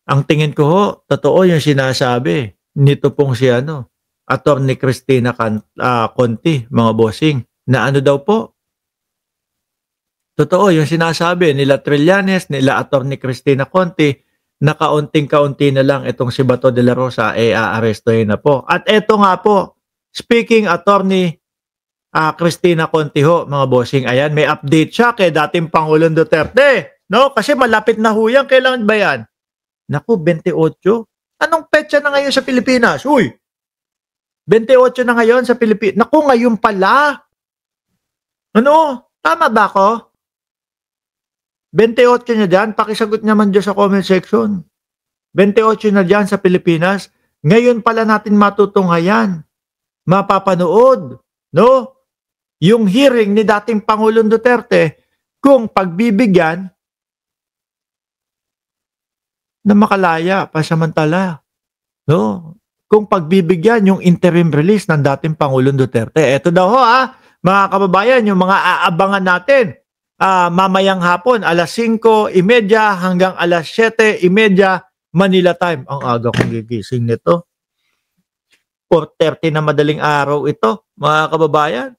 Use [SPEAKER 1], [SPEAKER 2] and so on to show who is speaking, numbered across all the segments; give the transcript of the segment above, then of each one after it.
[SPEAKER 1] Ang tingin ko ho, totoo yung sinasabi nito pong si ano, Attorney Cristina Conti, mga bossing, na ano daw po, totoo yung sinasabi nila Trillanes, nila Attorney Cristina Conti, na kaunting-kaunti na lang itong si Bato de la Rosa aarestuhin na po. At eto nga po, speaking Attorney Cristina Conti ho, mga bossing, ayan, may update siya kay dating Pangulong Duterte. No? Kasi malapit na ho yan. Kailan ba yan? Naku, 28. Anong petsa na ngayon sa Pilipinas? Uy, 28 na ngayon sa Pilipinas. Naku, ngayon pala. Ano? Tama ba ako? 28 na dyan. Pakisagot naman dyan sa comment section. 28 na dyan sa Pilipinas. Ngayon pala natin matutunghayan. Mapapanood. No? Yung hearing ni dating Pangulong Duterte kung pagbibigyan na makalaya pasamantala. No? Kung pagbibigyan yung interim release ng dating Pangulong Duterte. Ito daw ho mga kababayan, yung mga aabangan natin. Mamayang hapon, alas 5:30 hanggang alas 7:30 Manila time. Ang aga kong gigising nito. 4:30 na madaling araw ito, mga kababayan.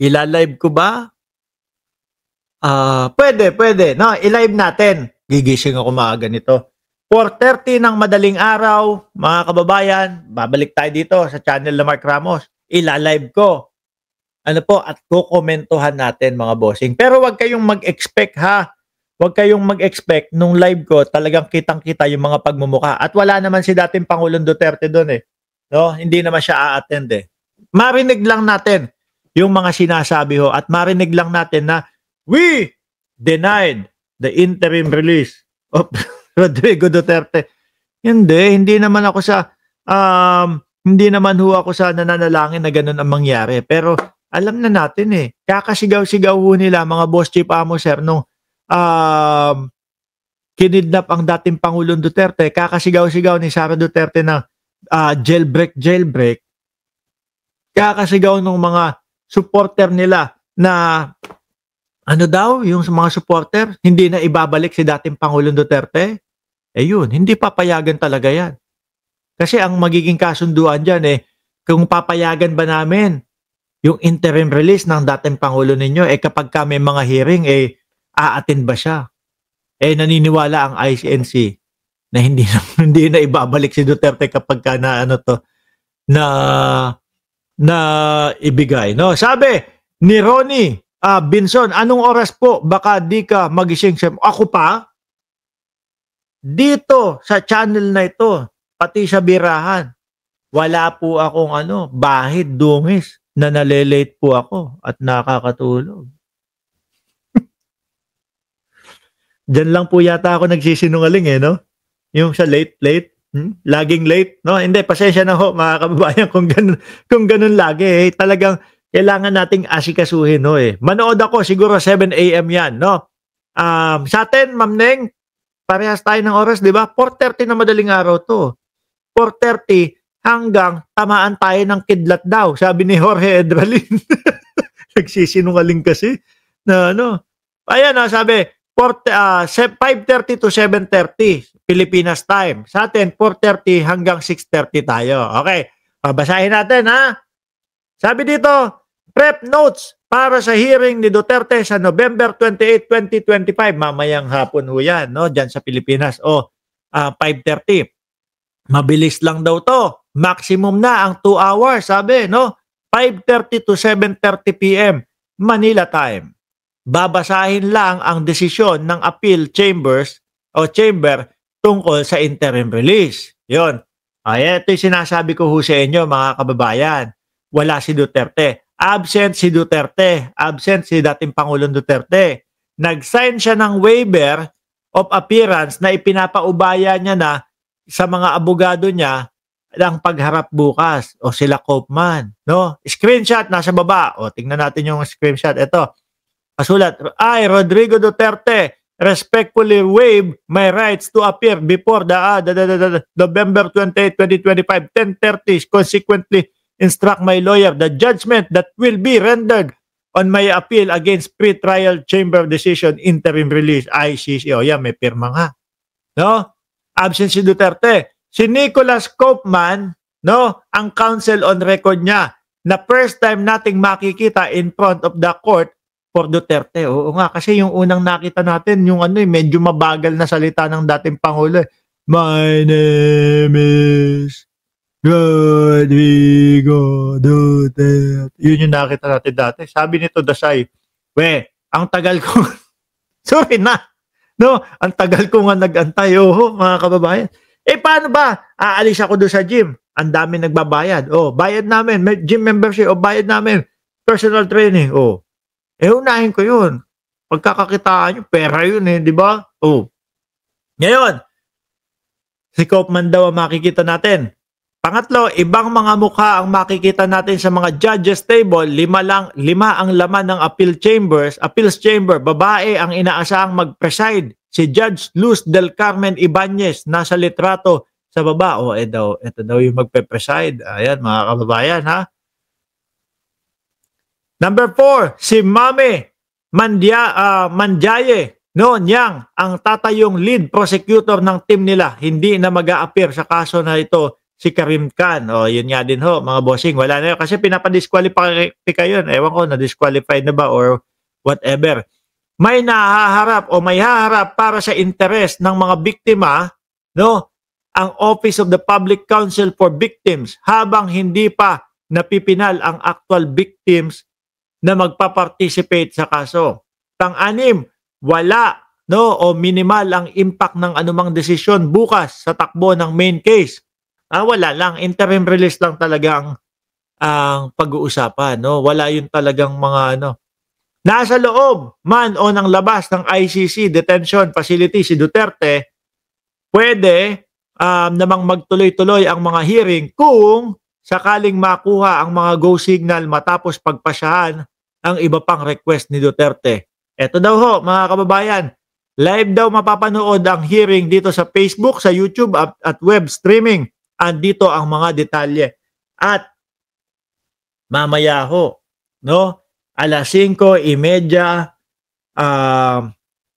[SPEAKER 1] Ilalive ko ba? Pwede. No, i-live natin. Gigising ako maaga nito. 4:30 ng madaling araw, mga kababayan, babalik tayo dito sa channel na Mark Ramos. Ilalive ko. Ano po, at kukomentuhan natin, mga bossing. Pero wag kayong mag-expect ha. Wag kayong mag-expect nung live ko talagang kitang-kita yung mga pagmumuka. At wala naman si dating Pangulong Duterte doon eh. No, hindi naman siya a-attend eh. Marinig lang natin yung mga sinasabi ho at marinig lang natin na we denied the interim release of Rodrigo Duterte. Hindi naman ako sa hindi naman ho ako sa nananalangin na ganun ang mangyari. Pero alam na natin eh, kakasigaw-sigaw ho nila mga boss chief amo sir nung kinidnap ang dating Pangulong Duterte, kakasigaw-sigaw ni Sara Duterte na jailbreak. Kakasigaw ng mga supporter nila na ano daw, yung mga supporter, hindi na ibabalik si dating Pangulong Duterte. Eh yun, hindi papayagan talaga yan. Kasi ang magiging kasunduan dyan eh, kung papayagan ba namin yung interim release ng dating Pangulo ninyo, eh kapag ka may mga hearing, eh aatin ba siya? Eh naniniwala ang ICNC na hindi na ibabalik si Duterte kapag ka na ano to, na ibigay. No? Sabi ni Ronnie Binson, anong oras po? Baka di ka magising. Ako pa? Dito sa channel na ito, pati sa birahan, wala po akong bahid, dungis na nalelate po ako at nakakatulog. Diyan lang po yata ako nagsisinungaling eh, no? Yung sa late. Laging late, no? Hindi, pasensya na ho, mga kababayan, kung ganun lagi eh. Talagang kailangan nating asikasuhin, no eh. Manood ako, siguro 7 AM yan, no? Sa atin, Ma'am Neng, parehas tayo ng oras, di ba? 4:30 na madaling araw to. 4:30 hanggang tamaan tayo ng kidlat daw, sabi ni Jorge Edralin. Nagsisinungaling kasi na Ayan sabi, 5:30 to 7:30 Pilipinas time. Sa atin, 4:30 hanggang 6:30 tayo. Okay, babasahin natin ha. Sabi dito, prep notes para sa hearing ni Duterte sa November 28, 2025. Mamayang hapon ho yan, no? Diyan sa Pilipinas. 5:30. Mabilis lang daw to. Maximum na ang 2 hours, sabi, no? 5:30 to 7:30 p.m. Manila time. Babasahin lang ang desisyon ng appeal chamber tungkol sa interim release. Yun. Ito yung sinasabi ko ho sa inyo, mga kababayan. Wala si Duterte. Absent si Duterte. Absent si dating Pangulong Duterte. Nag-sign siya ng waiver of appearance na ipinapaubaya niya na sa mga abogado niya ang pagharap bukas. O sila Koopman. No? Screenshot nasa baba. tingnan natin yung screenshot. Ito. Kasulat, I, Rodrigo Duterte, respectfully waive my rights to appear before the November 28, 2025, 10:30. Consequently, instruct my lawyer the judgment that will be rendered on my appeal against pre-trial chamber decision interim release, ICC. Yan, may pirma nga. No? absent si Duterte. Si Nicholas Koopman, no, ang counsel on record niya na first time nating makikita in front of the court for Duterte. Oo nga, kasi yung unang nakita natin, yung medyo mabagal na salita ng dating Pangulo. My name is Rodrigo Duterte. Yun yung nakita natin dati. Sabi nito, Dasay, ang tagal ko, sorry na, no, ang tagal ko nga nag-antay, mga kababayan. Paano ba? Aalis ako doon sa gym. Ang dami nagbabayad. Bayad namin. Gym membership. Bayad namin. Personal training. Unahin ko yun. Pagkakakitaan nyo, pera yun di ba? Ngayon, si Koopman daw ang makikita natin. Pangatlo, ibang mga mukha ang makikita natin sa mga judges table. Lima ang laman ng appeals chamber. Babae ang inaasahang mag-preside. Si Judge Luz del Carmen Ibanez nasa litrato sa baba. Ito daw yung magpe-preside. Ayan, mga kababayan, ha? Number 4, si Mame Mandiaye. Yang ang tatayong lead prosecutor ng team nila. Hindi na mag-a-appear sa kaso na ito si Karim Khan. Yun nga din mga bossing. Wala na yun. Kasi pinapadisqualify yun. Ewan ko, na-disqualified na ba or whatever. May nahaharap o may haharap para sa interes ng mga biktima, ang Office of the Public Counsel for Victims habang hindi pa napipinal ang actual victims na magpa-participate sa kaso. Pang-anim, wala o minimal ang impact ng anumang desisyon bukas sa takbo ng main case. Wala lang, interim release lang talagang ang pag-uusapan, Wala yun talagang mga Nasa loob man o ng labas ng ICC detention facility si Duterte, pwede namang magtuloy-tuloy ang mga hearing kung sakaling makuha ang mga go signal matapos pagpasyahan ang iba pang request ni Duterte. Ito daw mga kababayan, live daw mapapanood ang hearing dito sa Facebook, sa YouTube at web streaming. Andito ang mga detalye. At mamaya alas 5:30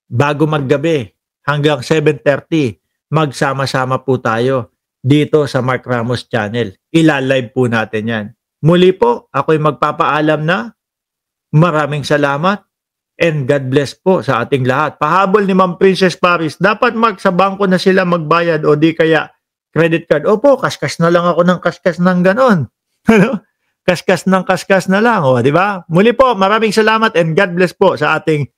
[SPEAKER 1] bago maggabi hanggang 7:30 magsama-sama po tayo dito sa Mark Ramos Channel. Ilalive po natin yan. Muli po, ako'y magpapaalam na. Maraming salamat and God bless po sa ating lahat. Pahabol ni Ma'am Princess Paris, dapat sa bangko na sila magbayad o di kaya credit card. Opo, kaskas na lang ako ng kaskas ng ganon. Kaskas ng kaskas na lang, di ba? Muli po, maraming salamat and God bless po sa ating